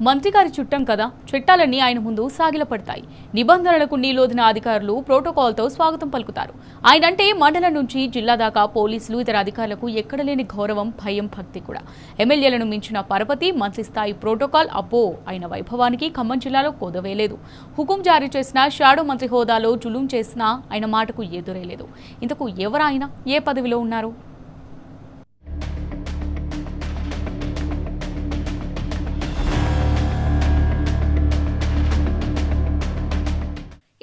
మంత్రి గారి చుట్టం కదా, చట్టాలన్నీ ఆయన ముందు సాగిలపడతాయి. నిబంధనలకు నీలోదిన అధికారులు ప్రోటోకాల్తో స్వాగతం పలుకుతారు. ఆయనంటే మండలం నుంచి జిల్లా దాకా పోలీసులు ఇతర అధికారులకు ఎక్కడలేని గౌరవం, భయం, భక్తి కూడా. ఎమ్మెల్యేలను మించిన పరపతి, మంత్రి స్థాయి ప్రోటోకాల్ అబ్బో! ఆయన వైభవానికి ఖమ్మం జిల్లాలో కొదవేలేదు. హుకుం జారీ చేసినా, షాడో మంత్రి హోదాలో జులుం చేసినా ఆయన మాటకు ఎదురేలేదు. ఇంతకు ఎవరాయన, ఏ పదవిలో ఉన్నారు?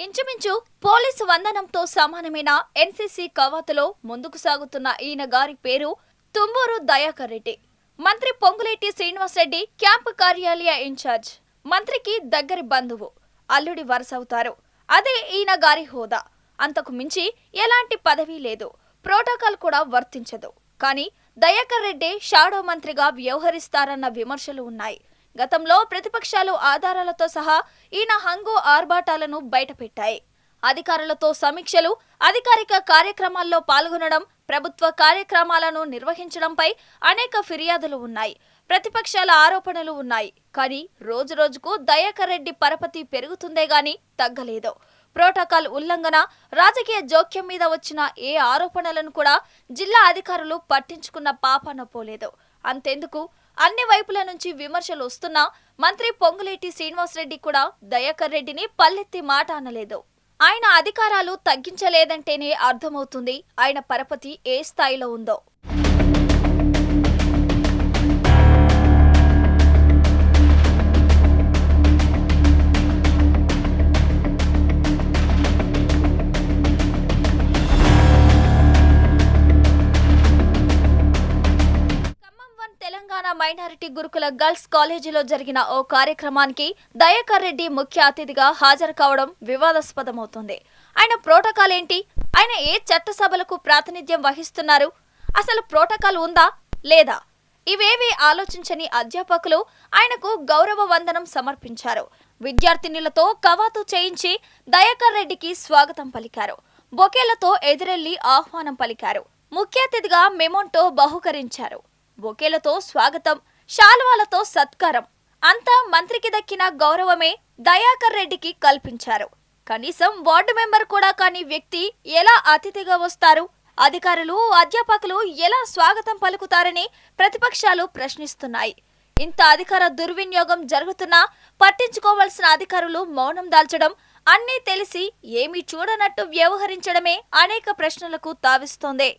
ఇంచుమించు పోలీసు వందనంతో సమానమైన ఎన్సీసీ కవాతులో ముందుకు సాగుతున్న ఈయన గారి పేరు తుమ్మూరు దయాకర్ రెడ్డి. మంత్రి పొంగులేటి శ్రీనివాసరెడ్డి క్యాంపు కార్యాలయ ఇన్ఛార్జ్. మంత్రికి దగ్గరి బంధువు, అల్లుడి వరుసవుతారు. అదే ఈయన గారి హోదా. అంతకు మించి ఎలాంటి పదవి లేదు, ప్రోటోకాల్ కూడా వర్తించదు. కానీ దయాకర్ రెడ్డి షాడో మంత్రిగా వ్యవహరిస్తారన్న విమర్శలు ఉన్నాయి. గతంలో ప్రతిపక్షాలు ఆధారాలతో సహా ఈయన హంగు ఆర్భాటాలను బయటపెట్టాయి. అధికారులతో సమీక్షలు, అధికారిక కార్యక్రమాల్లో పాల్గొనడం, ప్రభుత్వ కార్యక్రమాలను నిర్వహించడంపై అనేక ఫిర్యాదులు ఉన్నాయి. ప్రతిపక్షాల ఆరోపణలు ఉన్నాయి. కానీ రోజురోజుకు దయాకర్ రెడ్డి పరపతి పెరుగుతుందే గాని తగ్గలేదు. ప్రోటోకాల్ ఉల్లంఘన, రాజకీయ జోక్యం మీద వచ్చిన ఏ ఆరోపణలను కూడా జిల్లా అధికారులు పట్టించుకున్న పాపాన పోలేదు. అంతెందుకు, అన్ని వైపుల నుంచి విమర్శలు వస్తున్నా మంత్రి పొంగులేటి శ్రీనివాసరెడ్డి కూడా దయాకర్ రెడ్డిని పల్లెత్తి మాట అనలేదు. ఆయన అధికారాలు తగ్గించలేదంటేనే అర్థమవుతుంది ఆయన పరపతి ఏ స్థాయిలో ఉందో. మైనారిటీ గురుకుల గర్ల్స్ కాలేజీలో జరిగిన ఓ కార్యక్రమానికి దయాకర్ రెడ్డి ముఖ్య అతిథిగా హాజరు కావడం వివాదాస్పదమవుతుంది. ఆయన ప్రోటోకాల్ ఏంటి? ఆయన ఏ చట్టసభలకు ప్రాతినిధ్యం వహిస్తున్నారు? అసలు ప్రోటోకాల్ ఉందా లేదా? ఇవేవి ఆలోచించని అధ్యాపకులు ఆయనకు గౌరవ వందనం సమర్పించారు. విద్యార్థినులతో కవాతు చేయించి దయాకర్ రెడ్డికి స్వాగతం పలికారు. బొకేలతో ఎదురెళ్లి ఆహ్వానం పలికారు. ముఖ్య అతిథిగా మెమోంటో బహుకరించారు. బొకేలతో స్వాగతం, శాలువాలతో సత్కారం, అంతా మంత్రికి దక్కిన గౌరవమే దయాకర్ రెడ్డికి కల్పించారు. కనీసం వార్డు మెంబర్ కూడా కాని వ్యక్తి ఎలా అతిథిగా వస్తారు? అధికారులు, అధ్యాపకులు ఎలా స్వాగతం పలుకుతారని ప్రతిపక్షాలు ప్రశ్నిస్తున్నాయి. ఇంత అధికార దుర్వినియోగం జరుగుతున్నా పట్టించుకోవాల్సిన అధికారులు మౌనం దాల్చడం, అన్నీ తెలిసి ఏమీ చూడనట్టు వ్యవహరించడమే అనేక ప్రశ్నలకు తావిస్తోంది.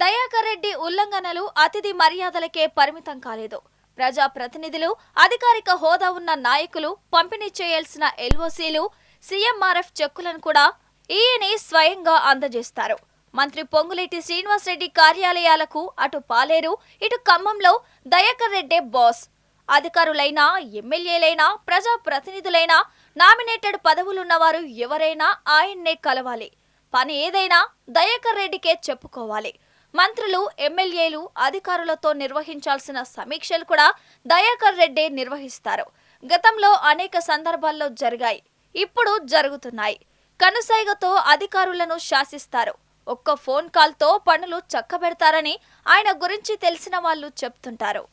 దయాకర్ రెడ్డి ఉల్లంఘనలు అతిథి మర్యాదలకే పరిమితం కాలేదు. ప్రజా ప్రతినిధులు, అధికారిక హోదా ఉన్న నాయకులు పంపిణీ చేయాల్సిన ఎల్ఓసీలు, సీఎంఆర్ఎఫ్ చెక్కులను కూడా ఈయనే స్వయంగా అందజేస్తారు. మంత్రి పొంగులేటి శ్రీనివాసరెడ్డి కార్యాలయాలకు అటు పాలేరు, ఇటు ఖమ్మంలో దయాకర్ రెడ్డే బాస్. అధికారులైనా, ఎమ్మెల్యేలైనా, ప్రజా ప్రతినిధులైనా, నామినేటెడ్ పదవులున్నవారు ఎవరైనా ఆయన్నే కలవాలి. పని ఏదైనా దయాకర్ రెడ్డికే చెప్పుకోవాలి. మంత్రులు, ఎమ్మెల్యేలు, అధికారులతో నిర్వహించాల్సిన సమీక్షలు కూడా దయాకర్ రెడ్డే నిర్వహిస్తారు. గతంలో అనేక సందర్భాల్లో జరిగాయి, ఇప్పుడు జరుగుతున్నాయి. కనుసైగతో అధికారులను శాసిస్తారు. ఒక్క ఫోన్ కాల్తో పనులు చక్కబెడతారని ఆయన గురించి తెలిసిన వాళ్ళు చెప్తుంటారు.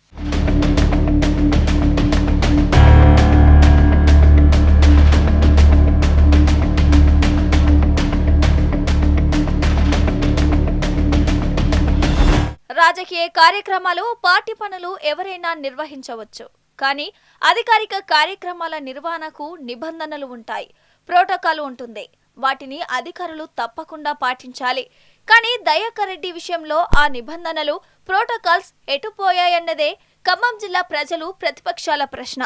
రాజకీయ కార్యక్రమాలు, పార్టీ పనులు ఎవరైనా నిర్వహించవచ్చు. కానీ అధికారిక కార్యక్రమాల నిర్వహణకు నిబంధనలు ఉంటాయి, ప్రోటోకాల్ ఉంటుంది. వాటిని అధికారులు తప్పకుండా పాటించాలి. కానీ దయాకర్ రెడ్డి విషయంలో ఆ నిబంధనలు, ప్రోటోకాల్స్ ఎటుపోయాయన్నదే ఖమ్మం జిల్లా ప్రజలు, ప్రతిపక్షాల ప్రశ్న.